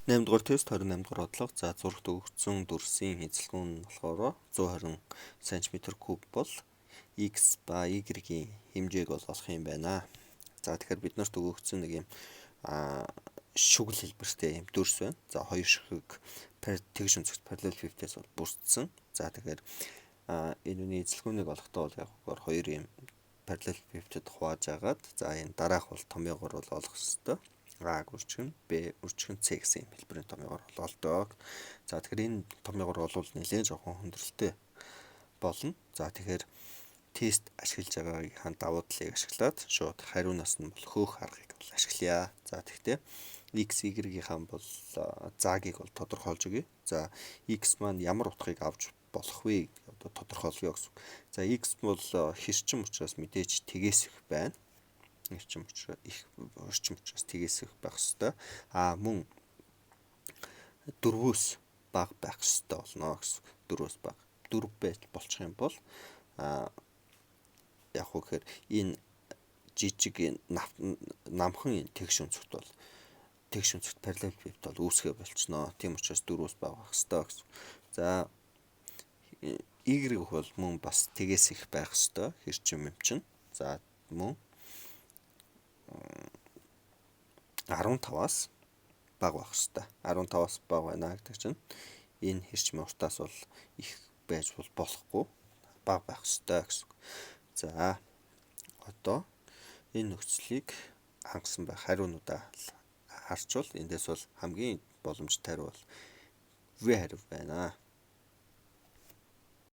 8 дугаар тест 28 дугаар бодлого. За зурагт өгөгдсөн дүрсийн эзэлгүүн нь болохоор 120 см куб бол x ба y-ийн хэмжээг бол олох юм байна. За тэгэхээр бид нарт өгөгдсөн нэг юм шүгэл хэлбэртэй юм дүрс байна. За хоёр ширхэг тэгш өнцөгт параллел пивтээс бол бүрдсэн. За тэгэхээр энэ үний эзэлгүүнийг олохдоо бол яг хоёр юм параллел пивтэд хувааж агаад за энэ дараах бол томьёогоор бол олох ёстой. А үржигэн Б үржигэн С гэсэн юм хэлбэрийн томьёогоор олдог. За тэгэхээр энэ томьёогоор бол нэлээд жоохон хүндрэлтэй болно. За тэгэхээр тест ашиглаж байгаагийнхаа давуу талыг ашиглаад шууд хариунаас нь бол хөөх аргыг бол ашиглая. За тэгтээ x y-гийнхаа бол заагийг бол тодорхойлж өгье. За x маань ямар утгыг авч болох вэ одоо тодорхойлъё гэсэн. За x бол хэрчим учраас мэдээж тгээс их байна. Эрчим учраас тгээс их байх ёстой. Мөн 4-өөс бага байх ёстой болно гэсэн. 4-өөс бага. 4 байж болчих юм бол яг уу гэхээр энэ жижиг намхан энэ тэгш өнцөгт бол тэгш өнцөгт параллел пивт бол үүсгэ болчихно. Тийм учраас 4-өөс бага байх ёстой гэсэн. За y бол мөн бас тгээс их байх ёстой. Хэрчим юм чинь. За мөн 15-аас бага байх ёстой. 15-аас бага байна гэдэг чинь энэ хэрчмийн уртаас бол их байж болохгүй бага байх ёстой гэсэн. За одоо энэ нөхцөлийг хангасан байх хариунуудаа харчвал эндээс бол хамгийн боломжтой хариу бол В хариу байна.